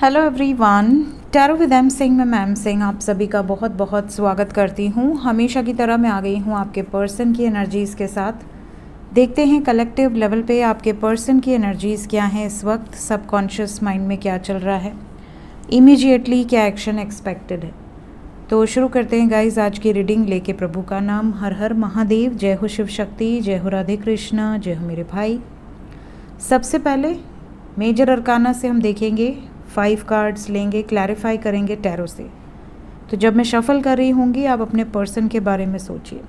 Hello everyone, tarot with M Singh में ma'am Singh आप सभी का बहुत बहुत स्वागत करती हूँ। हमेशा की तरह मैं आ गई हूँ आपके पर्सन की एनर्जीज़ के साथ। देखते हैं कलेक्टिव लेवल पे आपके पर्सन की एनर्जीज़ क्या हैं इस वक्त, सबकॉन्शियस माइंड में क्या चल रहा है, इमीडिएटली क्या एक्शन एक्सपेक्टेड है। तो शुरू करते हैं गाइज आज की रीडिंग लेके प्रभु का नाम। हर हर महादेव, जय हो शिव शक्ति, जय हो राधे कृष्णा, जय हो मेरे भाई। सबसे पहले मेजर अरकाना से हम देखेंगे, 5 कार्ड्स लेंगे, क्लैरिफाई करेंगे टैरो से। तो जब मैं शफल कर रही होंगी आप अपने पर्सन के बारे में सोचिए।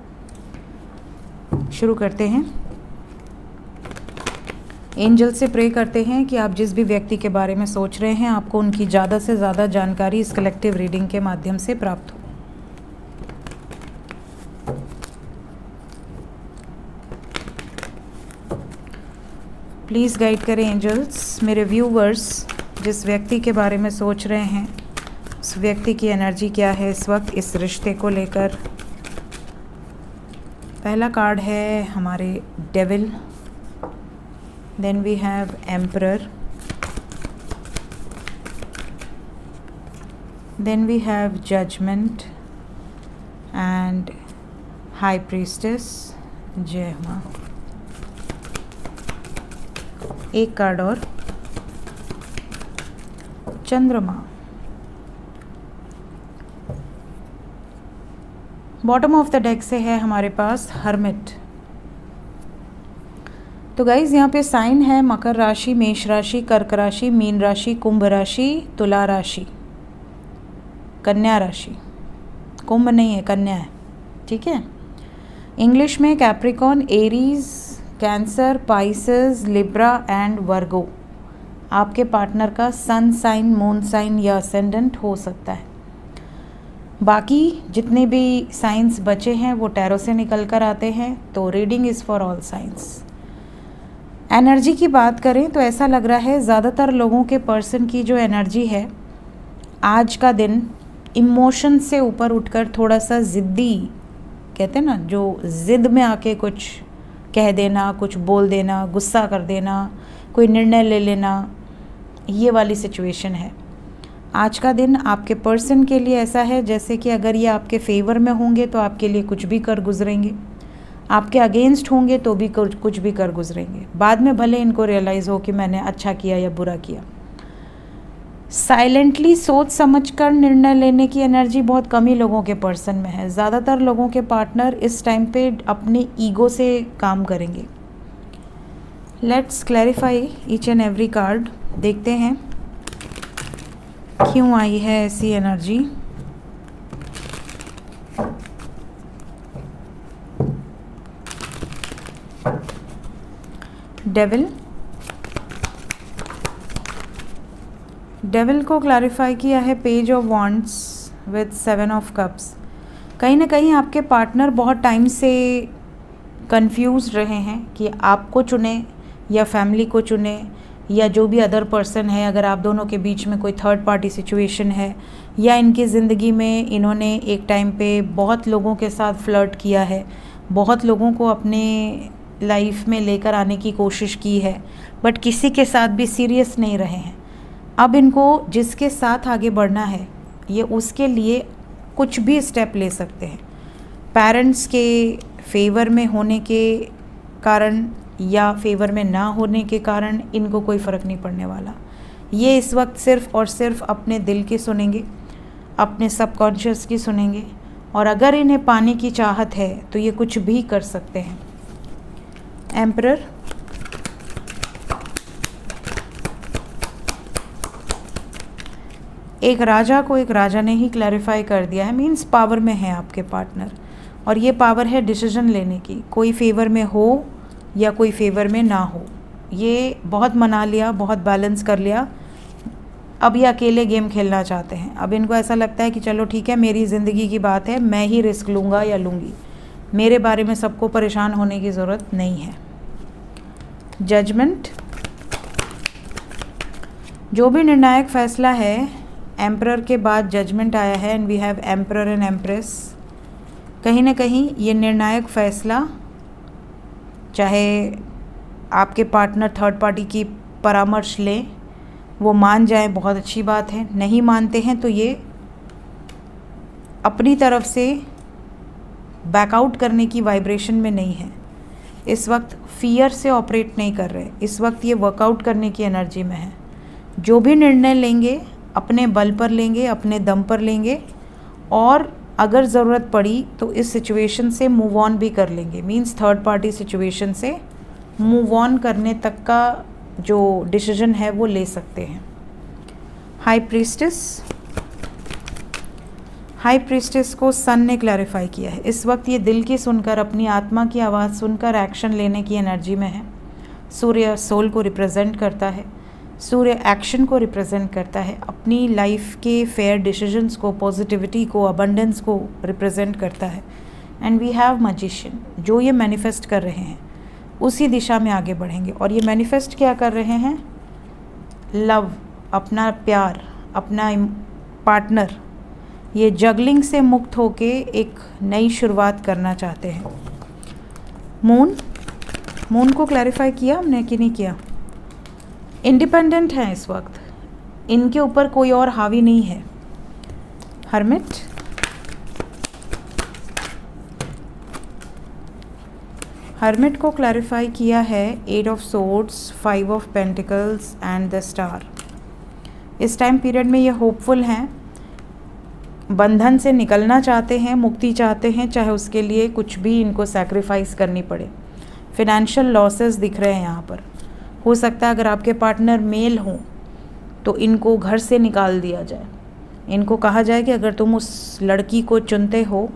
शुरू करते हैं। एंजल से प्रे करते हैं कि आप जिस भी व्यक्ति के बारे में सोच रहे हैं आपको उनकी ज़्यादा से ज़्यादा जानकारी इस कलेक्टिव रीडिंग के माध्यम से प्राप्त हो। प्लीज़ गाइड करें एंजल्स मेरे व्यूवर्स, जिस व्यक्ति के बारे में सोच रहे हैं उस व्यक्ति की एनर्जी क्या है इस वक्त इस रिश्ते को लेकर। पहला कार्ड है हमारे devil, then we have emperor, then we have judgement and high priestess. जय माँ। एक कार्ड और, चंद्रमा। बॉटम ऑफ द डेक से है हमारे पास हर्मिट। तो गाइज यहाँ पे साइन है मकर राशि, मेष राशि, कर्क राशि, मीन राशि, कुंभ राशि, तुला राशि, कन्या राशि। कुंभ नहीं है, कन्या है, ठीक है। इंग्लिश में Capricorn, Aries, cancer, Pisces, Libra and वर्गो आपके पार्टनर का सन साइन, मून साइन या असेंडेंट हो सकता है। बाकी जितने भी साइंस बचे हैं वो टैरो से निकल कर आते हैं। तो reading is for all science. Energy की बात करें तो ऐसा लग रहा है ज़्यादातर लोगों के पर्सन की जो एनर्जी है आज का दिन इमोशन से ऊपर उठकर थोड़ा सा ज़िद्दी, कहते हैं ना, जो ज़िद में आके कुछ कह देना, कुछ बोल देना, गुस्सा कर देना, कोई निर्णय ले लेना, ये वाली सिचुएशन है। आज का दिन आपके पर्सन के लिए ऐसा है जैसे कि अगर ये आपके फेवर में होंगे तो आपके लिए कुछ भी कर गुजरेंगे, आपके अगेंस्ट होंगे तो भी कुछ भी कर गुजरेंगे। बाद में भले इनको रियलाइज़ हो कि मैंने अच्छा किया या बुरा किया। साइलेंटली सोच समझकर निर्णय लेने की एनर्जी बहुत कम ही लोगों के पर्सन में है। ज़्यादातर लोगों के पार्टनर इस टाइम पे अपनी ईगो से काम करेंगे। Let's clarify each and every card. देखते हैं क्यों आई है ऐसी एनर्जी। डेविल को क्लैरिफाई किया है page of wands with 7 of cups. कहीं ना कहीं आपके पार्टनर बहुत टाइम से कंफ्यूज रहे हैं कि आपको चुने या फैमिली को चुने या जो भी अदर पर्सन है। अगर आप दोनों के बीच में कोई थर्ड पार्टी सिचुएशन है या इनकी ज़िंदगी में इन्होंने एक टाइम पे बहुत लोगों के साथ फ्लर्ट किया है, बहुत लोगों को अपने लाइफ में लेकर आने की कोशिश की है, बट किसी के साथ भी सीरियस नहीं रहे हैं। अब इनको जिसके साथ आगे बढ़ना है ये उसके लिए कुछ भी स्टेप ले सकते हैं। पेरेंट्स के फेवर में होने के कारण या फेवर में ना होने के कारण इनको कोई फ़र्क नहीं पड़ने वाला। ये इस वक्त सिर्फ़ और सिर्फ अपने दिल की सुनेंगे, अपने सबकॉन्शियस की सुनेंगे, और अगर इन्हें पाने की चाहत है तो ये कुछ भी कर सकते हैं। एम्परर, एक राजा को एक राजा ने ही क्लैरिफाई कर दिया है, मीन्स पावर में है आपके पार्टनर, और ये पावर है डिसीजन लेने की। कोई फेवर में हो या कोई फेवर में ना हो, ये बहुत मना लिया, बहुत बैलेंस कर लिया। अब ये अकेले गेम खेलना चाहते हैं। अब इनको ऐसा लगता है कि चलो ठीक है, मेरी ज़िंदगी की बात है, मैं ही रिस्क लूँगा या लूँगी, मेरे बारे में सबको परेशान होने की ज़रूरत नहीं है। जजमेंट, जो भी निर्णायक फैसला है, एम्परर के बाद जजमेंट आया है and we have emperor and empress. कहीं ना कहीं ये निर्णायक फैसला, चाहे आपके पार्टनर थर्ड पार्टी की परामर्श लें वो मान जाएं बहुत अच्छी बात है, नहीं मानते हैं तो ये अपनी तरफ से बैकआउट करने की वाइब्रेशन में नहीं है। इस वक्त फियर से ऑपरेट नहीं कर रहे, इस वक्त ये वर्कआउट करने की एनर्जी में है। जो भी निर्णय लेंगे अपने बल पर लेंगे, अपने दम पर लेंगे, और अगर ज़रूरत पड़ी तो इस सिचुएशन से मूव ऑन भी कर लेंगे। मींस थर्ड पार्टी सिचुएशन से मूव ऑन करने तक का जो डिसीजन है वो ले सकते हैं। हाई प्रीस्टेस को सन ने क्लैरिफाई किया है। इस वक्त ये दिल की सुनकर, अपनी आत्मा की आवाज़ सुनकर एक्शन लेने की एनर्जी में है। सूर्य सोल को रिप्रेजेंट करता है, सूर्य एक्शन को रिप्रेजेंट करता है, अपनी लाइफ के फेयर डिसीजंस को, पॉजिटिविटी को, अबंडेंस को रिप्रेजेंट करता है। एंड वी हैव मैजिशियन, जो ये मैनिफेस्ट कर रहे हैं उसी दिशा में आगे बढ़ेंगे। और ये मैनिफेस्ट क्या कर रहे हैं? लव, अपना प्यार, अपना पार्टनर, ये जगलिंग से मुक्त होके एक नई शुरुआत करना चाहते हैं। मून को क्लैरिफाई किया हमने कि नहीं किया? इंडिपेंडेंट हैं इस वक्त, इनके ऊपर कोई और हावी नहीं है। हर्मिट को क्लैरिफाई किया है 8 of swords, 5 of pentacles and the star. इस टाइम पीरियड में ये होपफुल हैं, बंधन से निकलना चाहते हैं, मुक्ति चाहते हैं, चाहे उसके लिए कुछ भी इनको सैक्रिफाइस करनी पड़े। फिनेंशियल लॉसेस दिख रहे हैं यहाँ पर। हो सकता है अगर आपके पार्टनर मेल हों तो इनको घर से निकाल दिया जाए, इनको कहा जाए कि अगर तुम उस लड़की को चुनते हो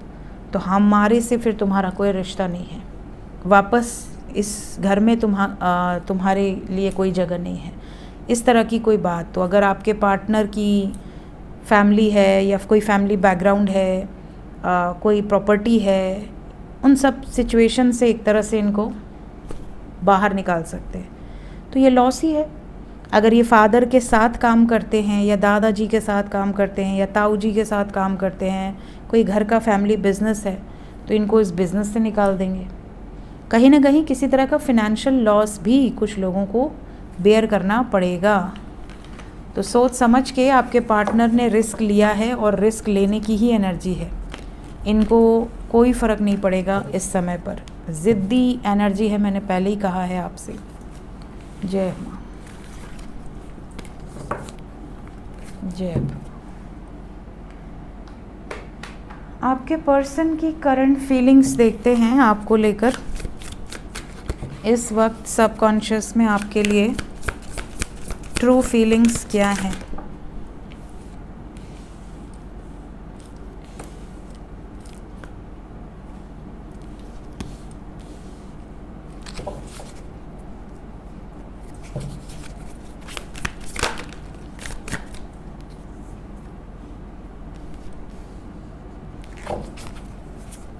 तो हमारे से फिर तुम्हारा कोई रिश्ता नहीं है, वापस इस घर में तुम्हारे लिए कोई जगह नहीं है, इस तरह की कोई बात। तो अगर आपके पार्टनर की फैमिली है या कोई फैमिली बैकग्राउंड है, कोई प्रॉपर्टी है, उन सब सिचुएशन से एक तरह से इनको बाहर निकाल सकते हैं। तो ये लॉस ही है। अगर ये फादर के साथ काम करते हैं या दादाजी के साथ काम करते हैं या ताऊ जी के साथ काम करते हैं, कोई घर का फैमिली बिजनेस है, तो इनको इस बिज़नेस से निकाल देंगे। कहीं ना कहीं किसी तरह का फिनेंशियल लॉस भी कुछ लोगों को बेयर करना पड़ेगा। तो सोच समझ के आपके पार्टनर ने रिस्क लिया है और रिस्क लेने की ही एनर्जी है, इनको कोई फ़र्क नहीं पड़ेगा इस समय पर। ज़िद्दी एनर्जी है, मैंने पहले ही कहा है आपसे। जय माँ, जय। आपके पर्सन की करंट फीलिंग्स देखते हैं आपको लेकर। इस वक्त सबकॉन्शियस में आपके लिए ट्रू फीलिंग्स क्या हैं?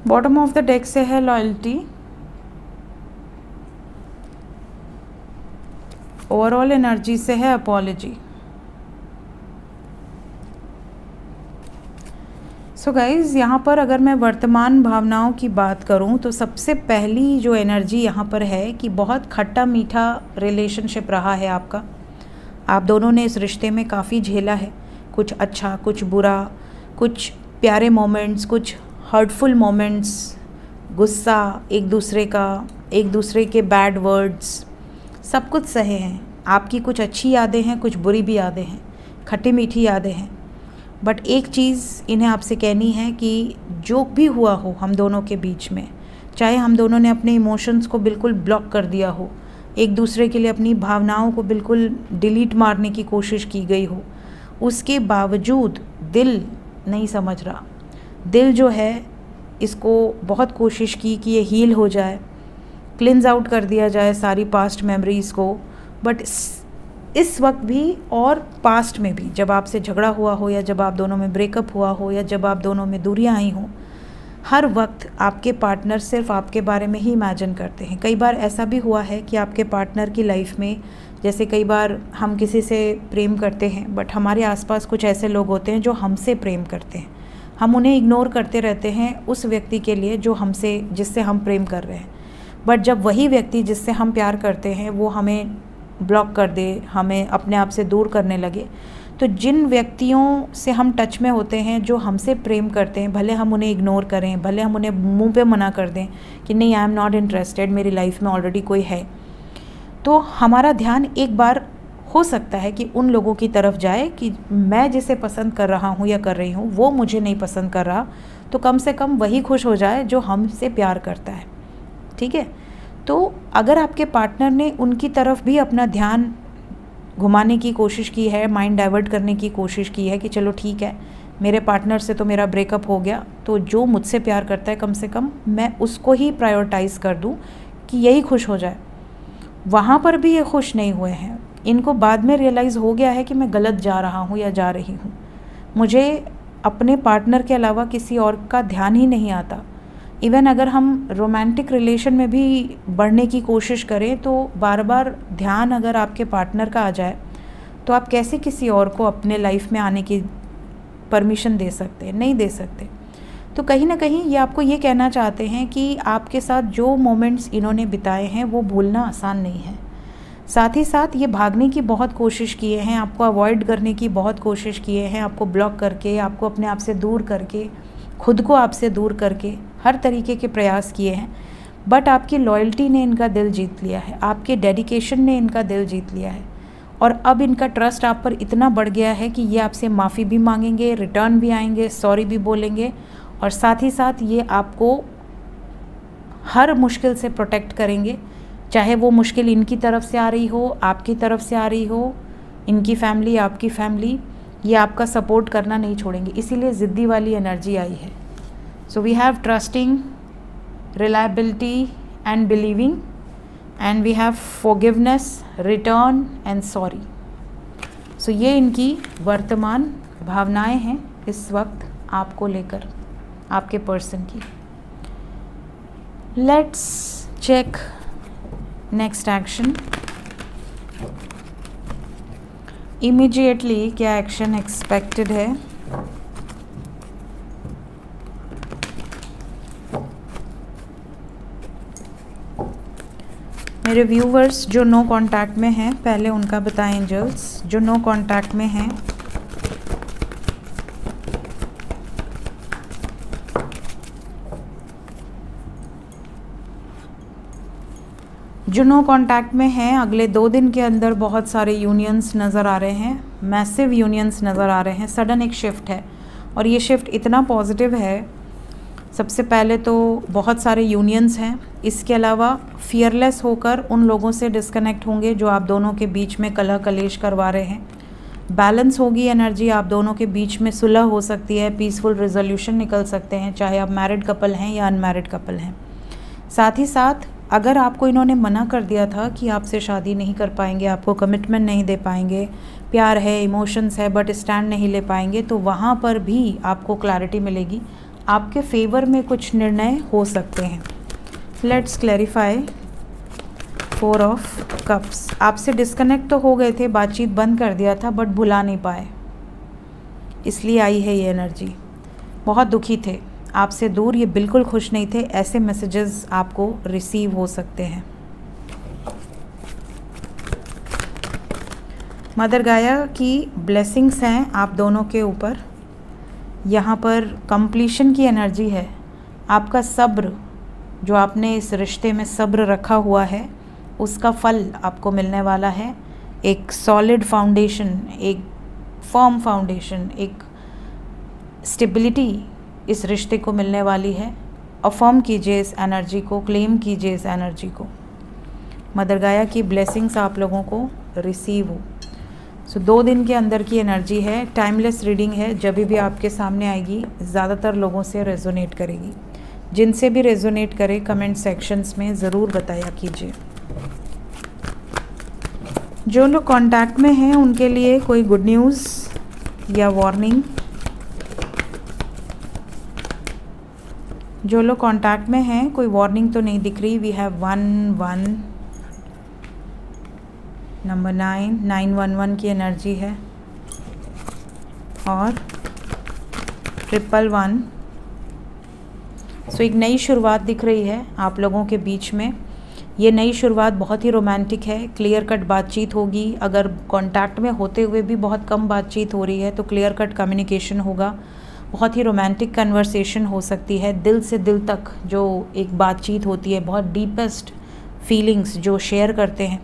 बॉटम ऑफ द डेक से है लॉयल्टी, ओवरऑल एनर्जी से है अपॉलजी। सो गाइज़, यहाँ पर अगर मैं वर्तमान भावनाओं की बात करूँ तो सबसे पहली जो एनर्जी यहाँ पर है कि बहुत खट्टा मीठा रिलेशनशिप रहा है आपका। आप दोनों ने इस रिश्ते में काफ़ी झेला है, कुछ अच्छा, कुछ बुरा, कुछ प्यारे मोमेंट्स, कुछ हर्टफुल मोमेंट्स, गुस्सा एक दूसरे के बैड वर्ड्स, सब कुछ सहे हैं। आपकी कुछ अच्छी यादें हैं, कुछ बुरी भी यादें हैं, खट्टी मीठी यादें हैं। बट एक चीज़ इन्हें आपसे कहनी है कि जो भी हुआ हो हम दोनों के बीच में, चाहे हम दोनों ने अपने इमोशंस को बिल्कुल ब्लॉक कर दिया हो, एक दूसरे के लिए अपनी भावनाओं को बिल्कुल डिलीट मारने की कोशिश की गई हो, उसके बावजूद दिल नहीं समझ रहा। दिल जो है इसको बहुत कोशिश की कि ये हील हो जाए, क्लिन्स आउट कर दिया जाए सारी पास्ट मेमोरीज़ को। बट इस वक्त भी और पास्ट में भी, जब आपसे झगड़ा हुआ हो या जब आप दोनों में ब्रेकअप हुआ हो या जब आप दोनों में दूरियां आई हों, हर वक्त आपके पार्टनर सिर्फ आपके बारे में ही इमेजिन करते हैं। कई बार ऐसा भी हुआ है कि आपके पार्टनर की लाइफ में, जैसे कई बार हम किसी से प्रेम करते हैं बट हमारे आसपास कुछ ऐसे लोग होते हैं जो हमसे प्रेम करते हैं, हम उन्हें इग्नोर करते रहते हैं उस व्यक्ति के लिए जिससे हम प्रेम कर रहे हैं। बट जब वही व्यक्ति जिससे हम प्यार करते हैं वो हमें ब्लॉक कर दे, हमें अपने आप से दूर करने लगे, तो जिन व्यक्तियों से हम टच में होते हैं, जो हमसे प्रेम करते हैं, भले हम उन्हें इग्नोर करें, भले हम उन्हें मुंह पे मना कर दें कि नहीं आई एम नॉट इंटरेस्टेड, मेरी लाइफ में ऑलरेडी कोई है, तो हमारा ध्यान एक बार हो सकता है कि उन लोगों की तरफ जाए कि मैं जिसे पसंद कर रहा हूँ या कर रही हूँ वो मुझे नहीं पसंद कर रहा, तो कम से कम वही खुश हो जाए जो हमसे प्यार करता है। ठीक है, तो अगर आपके पार्टनर ने उनकी तरफ भी अपना ध्यान घुमाने की कोशिश की है, माइंड डाइवर्ट करने की कोशिश की है कि चलो ठीक है, मेरे पार्टनर से तो मेरा ब्रेकअप हो गया, तो जो मुझसे प्यार करता है कम से कम मैं उसको ही प्रायोरिटाइज़ कर दूं कि यही खुश हो जाए, वहाँ पर भी ये खुश नहीं हुए हैं। इनको बाद में रियलाइज़ हो गया है कि मैं गलत जा रहा हूँ या जा रही हूँ, मुझे अपने पार्टनर के अलावा किसी और का ध्यान ही नहीं आता। इवन अगर हम रोमांटिक रिलेशन में भी बढ़ने की कोशिश करें तो बार बार ध्यान अगर आपके पार्टनर का आ जाए तो आप कैसे किसी और को अपने लाइफ में आने की परमिशन दे सकते हैं? नहीं दे सकते। तो कहीं ना कहीं ये आपको ये कहना चाहते हैं कि आपके साथ जो मोमेंट्स इन्होंने बिताए हैं वो भूलना आसान नहीं है। साथ ही साथ ये भागने की बहुत कोशिश किए हैं, आपको अवॉइड करने की बहुत कोशिश किए हैं, आपको ब्लॉक करके, आपको अपने आप से दूर करके, खुद को आपसे दूर करके हर तरीके के प्रयास किए हैं, बट आपकी लॉयल्टी ने इनका दिल जीत लिया है, आपके डेडिकेशन ने इनका दिल जीत लिया है, और अब इनका ट्रस्ट आप पर इतना बढ़ गया है कि ये आपसे माफ़ी भी मांगेंगे, रिटर्न भी आएंगे, सॉरी भी बोलेंगे, और साथ ही साथ ये आपको हर मुश्किल से प्रोटेक्ट करेंगे, चाहे वो मुश्किल इनकी तरफ से आ रही हो, आपकी तरफ से आ रही हो, इनकी फैमिली, आपकी फैमिली, ये आपका सपोर्ट करना नहीं छोड़ेंगे। इसीलिए ज़िद्दी वाली एनर्जी आई है। So we have trusting, reliability and believing, and we have forgiveness, return and sorry. सो ये इनकी वर्तमान भावनाएं हैं इस वक्त आपको लेकर, आपके पर्सन की। Let's check next action. Immediately क्या एक्शन एक्सपेक्टेड है? मेरे व्यूवर्स जो नो कांटेक्ट में हैं, पहले उनका बताएं एंजल्स, जो नो कांटेक्ट में हैं। जो नो कांटेक्ट में हैं, अगले 2 दिन के अंदर बहुत सारे यूनियंस नज़र आ रहे हैं, मैसिव यूनियंस नज़र आ रहे हैं। सडन एक शिफ्ट है और ये शिफ्ट इतना पॉजिटिव है। सबसे पहले तो बहुत सारे यूनियंस हैं, इसके अलावा फियरलेस होकर उन लोगों से डिस्कनेक्ट होंगे जो आप दोनों के बीच में कलह कलेश करवा रहे हैं। बैलेंस होगी एनर्जी, आप दोनों के बीच में सुलह हो सकती है, पीसफुल रिजोल्यूशन निकल सकते हैं, चाहे आप मैरिड कपल हैं या अनमैरिड कपल हैं। साथ ही साथ अगर आपको इन्होंने मना कर दिया था कि आपसे शादी नहीं कर पाएंगे, आपको कमिटमेंट नहीं दे पाएंगे, प्यार है, इमोशंस है, बट स्टैंड नहीं ले पाएंगे, तो वहाँ पर भी आपको क्लैरिटी मिलेगी, आपके फेवर में कुछ निर्णय हो सकते हैं। Let's clarify 4 of cups. आपसे डिस्कनेक्ट तो हो गए थे, बातचीत बंद कर दिया था, बट भुला नहीं पाए, इसलिए आई है ये एनर्जी। बहुत दुखी थे, आपसे दूर, ये बिल्कुल खुश नहीं थे। ऐसे मैसेजेस आपको रिसीव हो सकते हैं। मदर गाया की ब्लेसिंग्स हैं आप दोनों के ऊपर। यहाँ पर कंप्लीशन की एनर्जी है। आपका सब्र, जो आपने इस रिश्ते में सब्र रखा हुआ है, उसका फल आपको मिलने वाला है। एक सॉलिड फाउंडेशन, एक फर्म फाउंडेशन, एक स्टेबिलिटी इस रिश्ते को मिलने वाली है। अफर्म कीजिए इस एनर्जी को, क्लेम कीजिए इस एनर्जी को। मदर गाया की ब्लेसिंग्स आप लोगों को रिसीव हो। सो 2 दिन के अंदर की एनर्जी है, टाइमलेस रीडिंग है, जब भी आपके सामने आएगी ज़्यादातर लोगों से रेजोनेट करेगी। जिनसे भी रेजोनेट करे कमेंट सेक्शंस में ज़रूर बताया कीजिए। जो लोग कांटेक्ट में हैं उनके लिए कोई गुड न्यूज़ या वार्निंग? जो लोग कांटेक्ट में हैं, कोई वार्निंग तो नहीं दिख रही। वी हैव 1 1, नंबर 9 911 की एनर्जी है, और 111। सो एक नई शुरुआत दिख रही है आप लोगों के बीच में। ये नई शुरुआत बहुत ही रोमांटिक है, क्लियर कट बातचीत होगी। अगर कांटेक्ट में होते हुए भी बहुत कम बातचीत हो रही है तो क्लियर कट कम्युनिकेशन होगा। बहुत ही रोमांटिक कन्वर्सेशन हो सकती है, दिल से दिल तक जो एक बातचीत होती है, बहुत डीपेस्ट फीलिंग्स जो शेयर करते हैं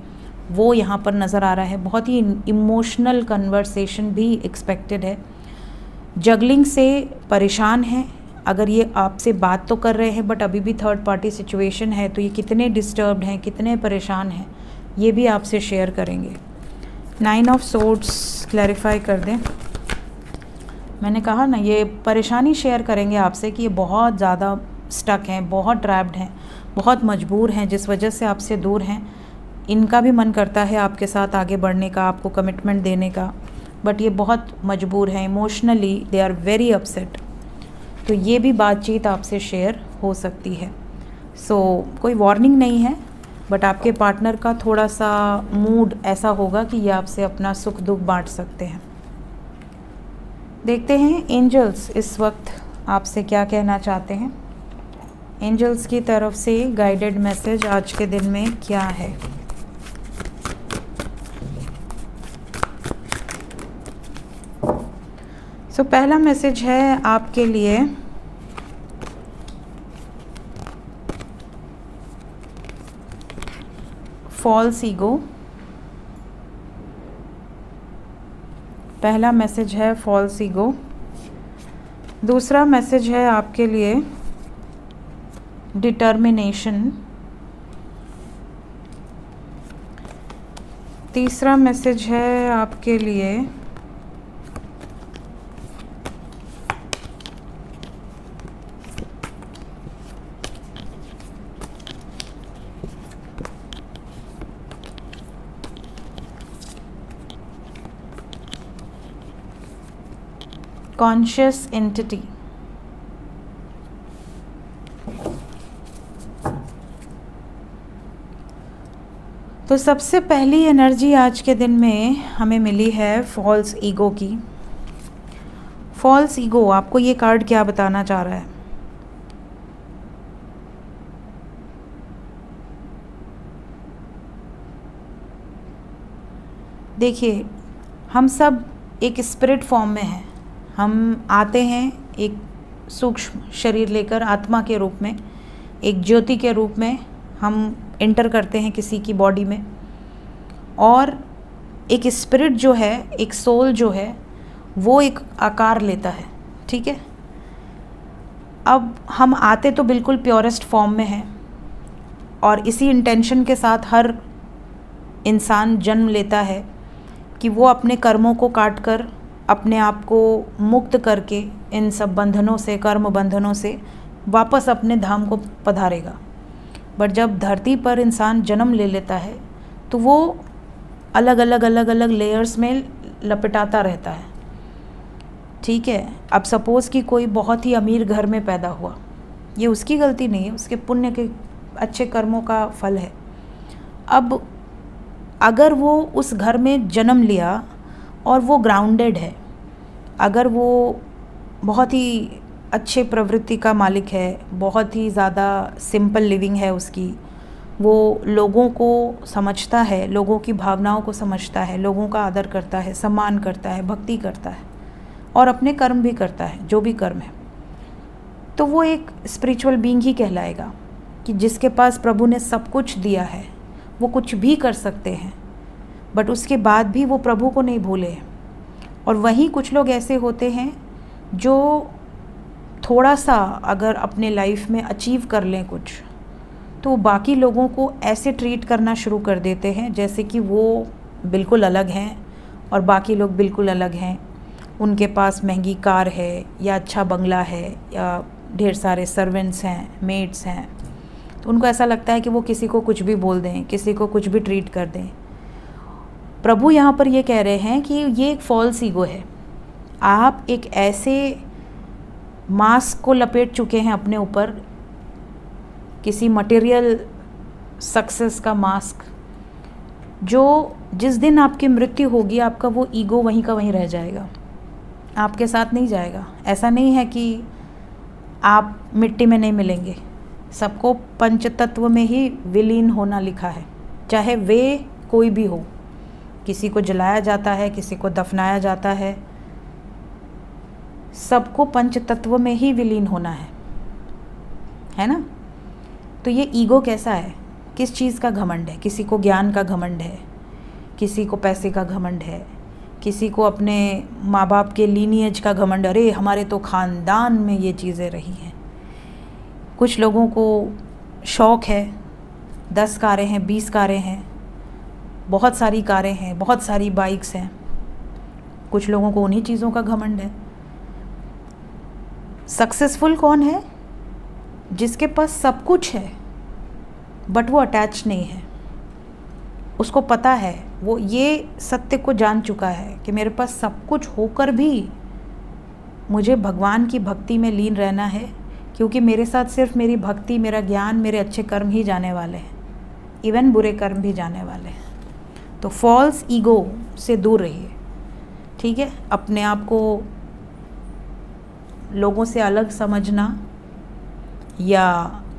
वो यहाँ पर नज़र आ रहा है। बहुत ही इमोशनल कन्वर्सेशन भी एक्सपेक्टेड है। जगलिंग से परेशान हैं, अगर ये आपसे बात तो कर रहे हैं बट अभी भी थर्ड पार्टी सिचुएशन है, तो ये कितने डिस्टर्ब्ड हैं, कितने परेशान हैं, ये भी आपसे शेयर करेंगे। 9 ऑफ सोर्ड्स क्लैरिफाई कर दें। मैंने कहा ना, ये परेशानी शेयर करेंगे आपसे कि ये बहुत ज़्यादा स्टक हैं, बहुत ट्रैप्ड हैं, बहुत मजबूर हैं, जिस वजह से आपसे दूर हैं। इनका भी मन करता है आपके साथ आगे बढ़ने का, आपको कमिटमेंट देने का, बट ये बहुत मजबूर हैं। Emotionally they are very upset. तो ये भी बातचीत आपसे शेयर हो सकती है। कोई वार्निंग नहीं है, बट आपके पार्टनर का थोड़ा सा मूड ऐसा होगा कि ये आपसे अपना सुख दुख बांट सकते हैं। देखते हैं एंजल्स इस वक्त आपसे क्या कहना चाहते हैं। एंजल्स की तरफ से गाइडेड मैसेज आज के दिन में क्या है। पहला मैसेज है आपके लिए फॉल्स ईगो। पहला मैसेज है फॉल्स ईगो। दूसरा मैसेज है आपके लिए डिटर्मिनेशन। तीसरा मैसेज है आपके लिए कॉन्शियस एंटिटी। तो सबसे पहली एनर्जी आज के दिन में हमें मिली है फॉल्स ईगो की। फॉल्स ईगो आपको ये कार्ड क्या बताना चाह रहा है? देखिए, हम सब एक स्पिरिट फॉर्म में हैं। हम आते हैं एक सूक्ष्म शरीर लेकर, आत्मा के रूप में, एक ज्योति के रूप में हम एंटर करते हैं किसी की बॉडी में, और एक स्पिरिट जो है, एक सोल जो है, वो एक आकार लेता है। ठीक है, अब हम आते तो बिल्कुल प्योरेस्ट फॉर्म में हैं, और इसी इंटेंशन के साथ हर इंसान जन्म लेता है कि वो अपने कर्मों को काट कर अपने आप को मुक्त करके इन सब बंधनों से, कर्म बंधनों से वापस अपने धाम को पधारेगा। बट जब धरती पर इंसान जन्म ले लेता है तो वो अलग अलग लेयर्स में लपेटाता रहता है। ठीक है, अब सपोज़ कि कोई बहुत ही अमीर घर में पैदा हुआ, ये उसकी गलती नहीं है, उसके पुण्य के अच्छे कर्मों का फल है। अब अगर वो उस घर में जन्म लिया और वो ग्राउंडेड है, अगर वो बहुत ही अच्छे प्रवृत्ति का मालिक है, बहुत ही ज़्यादा सिंपल लिविंग है उसकी, वो लोगों को समझता है, लोगों की भावनाओं को समझता है, लोगों का आदर करता है, सम्मान करता है, भक्ति करता है, और अपने कर्म भी करता है, जो भी कर्म है, तो वो एक स्पिरिचुअल बीइंग ही कहलाएगा। कि जिसके पास प्रभु ने सब कुछ दिया है, वो कुछ भी कर सकते हैं, बट उसके बाद भी वो प्रभु को नहीं भूले। और वहीं कुछ लोग ऐसे होते हैं जो थोड़ा सा अगर अपने लाइफ में अचीव कर लें कुछ, तो बाकी लोगों को ऐसे ट्रीट करना शुरू कर देते हैं जैसे कि वो बिल्कुल अलग हैं और बाकी लोग बिल्कुल अलग हैं। उनके पास महंगी कार है, या अच्छा बंगला है, या ढेर सारे सर्वेंट्स हैं, मेड्स हैं, तो उनको ऐसा लगता है कि वो किसी को कुछ भी बोल दें, किसी को कुछ भी ट्रीट कर दें। प्रभु यहाँ पर ये कह रहे हैं कि ये एक फॉल्स ईगो है। आप एक ऐसे मास्क को लपेट चुके हैं अपने ऊपर, किसी मटेरियल सक्सेस का मास्क, जो जिस दिन आपकी मृत्यु होगी आपका वो ईगो वहीं का वहीं रह जाएगा, आपके साथ नहीं जाएगा। ऐसा नहीं है कि आप मिट्टी में नहीं मिलेंगे, सबको पंचतत्व में ही विलीन होना लिखा है, चाहे वे कोई भी हो। किसी को जलाया जाता है, किसी को दफनाया जाता है, सबको पंचतत्व में ही विलीन होना है ना। तो ये ईगो कैसा है, किस चीज़ का घमंड है? किसी को ज्ञान का घमंड है, किसी को पैसे का घमंड है, किसी को अपने माँ बाप के लीनिएज का घमंड, अरे हमारे तो ख़ानदान में ये चीज़ें रही हैं। कुछ लोगों को शौक़ है, 10 कारें हैं, 20 कारें हैं, बहुत सारी कारें हैं, बहुत सारी बाइक्स हैं। कुछ लोगों को उन्हीं चीज़ों का घमंड है। सक्सेसफुल कौन है? जिसके पास सब कुछ है बट वो अटैच नहीं है। उसको पता है, वो ये सत्य को जान चुका है कि मेरे पास सब कुछ होकर भी मुझे भगवान की भक्ति में लीन रहना है, क्योंकि मेरे साथ सिर्फ मेरी भक्ति, मेरा ज्ञान, मेरे अच्छे कर्म ही जाने वाले हैं, इवन बुरे कर्म भी जाने वाले हैं। तो फॉल्स ईगो से दूर रहिए, ठीक है। अपने आप को लोगों से अलग समझना या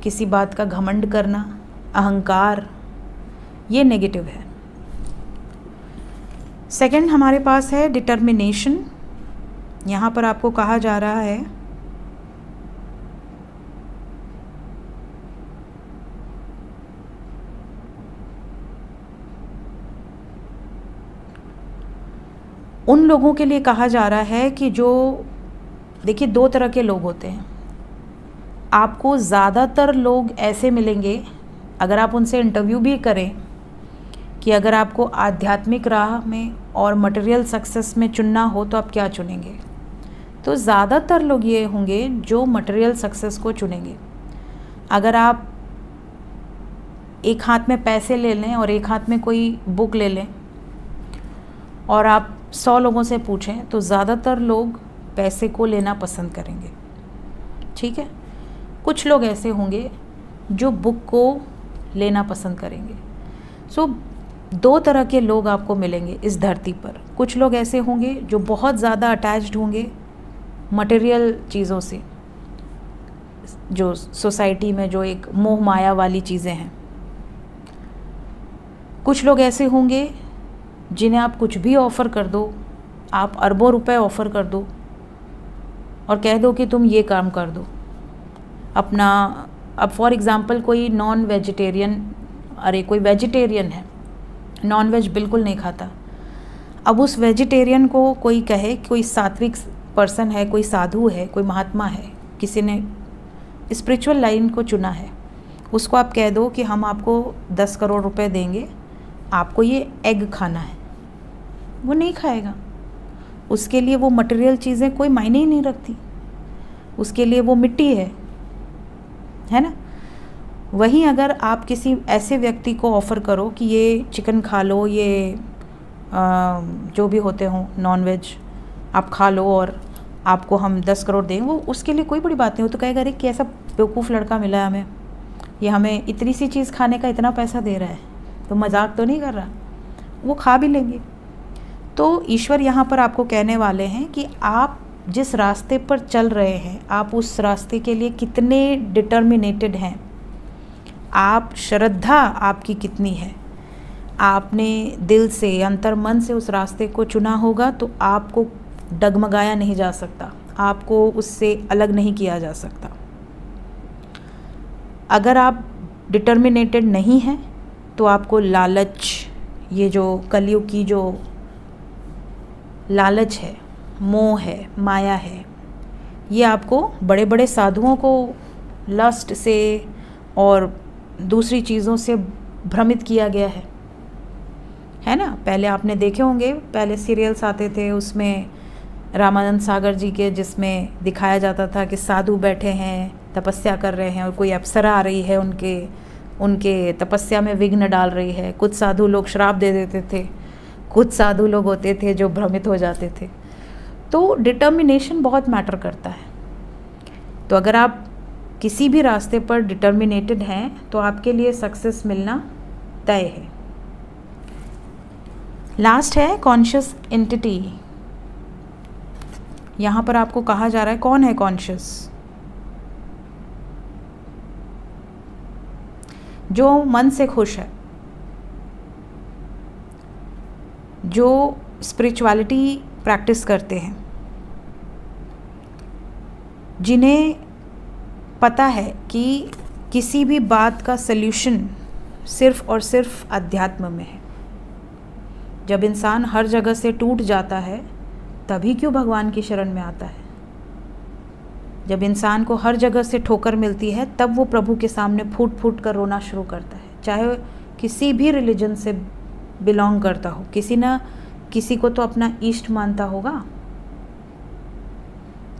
किसी बात का घमंड करना, अहंकार, ये नेगेटिव है। सेकंड हमारे पास है डिटर्मिनेशन। यहाँ पर आपको कहा जा रहा है उन लोगों के लिए कहा जा रहा है कि जो, देखिए 2 तरह के लोग होते हैं। आपको ज़्यादातर लोग ऐसे मिलेंगे, अगर आप उनसे इंटरव्यू भी करें कि अगर आपको आध्यात्मिक राह में और मटेरियल सक्सेस में चुनना हो तो आप क्या चुनेंगे, तो ज़्यादातर लोग ये होंगे जो मटेरियल सक्सेस को चुनेंगे। अगर आप एक हाथ में पैसे ले लें और एक हाथ में कोई बुक ले लें और आप 100 लोगों से पूछें तो ज़्यादातर लोग पैसे को लेना पसंद करेंगे, ठीक है। कुछ लोग ऐसे होंगे जो बुक को लेना पसंद करेंगे। सो 2 तरह के लोग आपको मिलेंगे इस धरती पर। कुछ लोग ऐसे होंगे जो बहुत ज़्यादा अटैच्ड होंगे मटेरियल चीज़ों से, जो सोसाइटी में जो एक मोह माया वाली चीज़ें हैं। कुछ लोग ऐसे होंगे जिन्हें आप कुछ भी ऑफ़र कर दो, आप अरबों रुपए ऑफ़र कर दो और कह दो कि तुम ये काम कर दो अपना। अब फॉर एग्ज़ाम्पल कोई नॉन वेजिटेरियन, अरे कोई वेजिटेरियन है, नॉन वेज बिल्कुल नहीं खाता। अब उस वेजिटेरियन को कोई कहे, कोई सात्विक पर्सन है, कोई साधु है, कोई महात्मा है, किसी ने स्पिरिचुअल लाइन को चुना है, उसको आप कह दो कि हम आपको 10 करोड़ रुपए देंगे, आपको ये एग खाना है, वो नहीं खाएगा। उसके लिए वो मटेरियल चीज़ें कोई मायने ही नहीं रखती, उसके लिए वो मिट्टी है ना। वहीं अगर आप किसी ऐसे व्यक्ति को ऑफ़र करो कि ये चिकन खा लो, ये जो भी होते हों नॉन वेज आप खा लो और आपको हम 10 करोड़ देंगे, वो उसके लिए कोई बड़ी बात नहीं। वो तो कहेगा अरे कैसा बेवकूफ़ लड़का मिला है हमें, ये हमें इतनी सी चीज़ खाने का इतना पैसा दे रहा है, तो मजाक तो नहीं कर रहा। वो खा भी लेंगे। तो ईश्वर यहाँ पर आपको कहने वाले हैं कि आप जिस रास्ते पर चल रहे हैं, आप उस रास्ते के लिए कितने डिटर्मिनेटेड हैं, आप श्रद्धा आपकी कितनी है, आपने दिल से अंतर मन से उस रास्ते को चुना होगा तो आपको डगमगाया नहीं जा सकता, आपको उससे अलग नहीं किया जा सकता। अगर आप डिटर्मिनेटेड नहीं हैं तो आपको लालच, ये जो कलयुग की जो लालच है, मोह है, माया है, ये आपको बड़े बड़े साधुओं को लस्ट से और दूसरी चीज़ों से भ्रमित किया गया है ना। पहले आपने देखे होंगे, पहले सीरियल्स आते थे उसमें रामानंद सागर जी के, जिसमें दिखाया जाता था कि साधु बैठे हैं, तपस्या कर रहे हैं और कोई अप्सरा आ रही है उनके तपस्या में विघ्न डाल रही है। कुछ साधु लोग श्राप दे देते थे, कुछ साधु लोग होते थे जो भ्रमित हो जाते थे। तो डिटर्मिनेशन बहुत मैटर करता है। तो अगर आप किसी भी रास्ते पर डिटर्मिनेटेड हैं तो आपके लिए सक्सेस मिलना तय है। लास्ट है कॉन्शियस एंटिटी। यहाँ पर आपको कहा जा रहा है कौन है कॉन्शियस। जो मन से खुश है, जो स्पिरिचुअलिटी प्रैक्टिस करते हैं, जिन्हें पता है कि किसी भी बात का सल्यूशन सिर्फ और सिर्फ अध्यात्म में है। जब इंसान हर जगह से टूट जाता है तभी क्यों भगवान की शरण में आता है। जब इंसान को हर जगह से ठोकर मिलती है तब वो प्रभु के सामने फूट फूट कर रोना शुरू करता है, चाहे किसी भी रिलीजन से बिलोंग करता हो। किसी ना किसी को तो अपना इष्ट मानता होगा,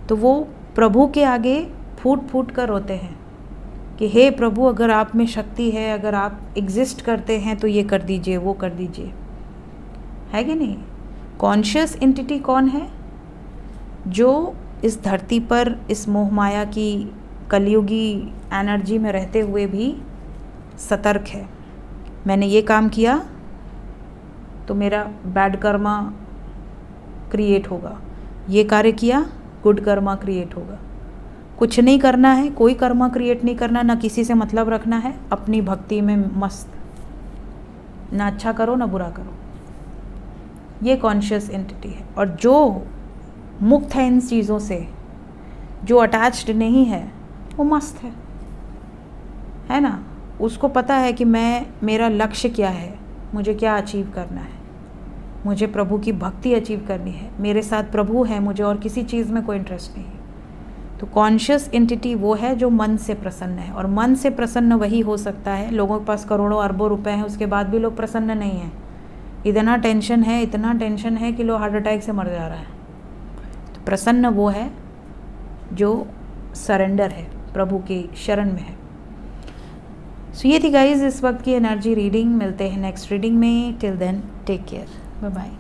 तो वो प्रभु के आगे फूट फूट कर रोते हैं कि हे प्रभु, अगर आप में शक्ति है, अगर आप एग्जिस्ट करते हैं तो ये कर दीजिए, वो कर दीजिए, है कि नहीं। कॉन्शियस एंटिटी कौन है? जो इस धरती पर इस मोह माया की कलयुगी एनर्जी में रहते हुए भी सतर्क है। मैंने ये काम किया तो मेरा बैड कर्मा क्रिएट होगा, ये कार्य किया गुड कर्मा क्रिएट होगा। कुछ नहीं करना है, कोई कर्मा क्रिएट नहीं करना, ना किसी से मतलब रखना है, अपनी भक्ति में मस्त, ना अच्छा करो ना बुरा करो। ये कॉन्शियस एंटिटी है। और जो मुक्त है इन चीज़ों से, जो अटैच्ड नहीं है, वो मस्त है ना। उसको पता है कि मेरा लक्ष्य क्या है, मुझे क्या अचीव करना है, मुझे प्रभु की भक्ति अचीव करनी है, मेरे साथ प्रभु है, मुझे और किसी चीज़ में कोई इंटरेस्ट नहीं है। तो कॉन्शियस एंटिटी वो है जो मन से प्रसन्न है। और मन से प्रसन्न वही हो सकता है, लोगों के पास करोड़ों अरबों रुपए हैं, उसके बाद भी लोग प्रसन्न नहीं हैं। इतना टेंशन है कि लोग हार्ट अटैक से मर जा रहा है। तो प्रसन्न वो है जो सरेंडर है, प्रभु की शरण में है। सो ये थी गाइज इस वक्त की एनर्जी रीडिंग। मिलते हैं नेक्स्ट रीडिंग में। Till then take care, bye bye.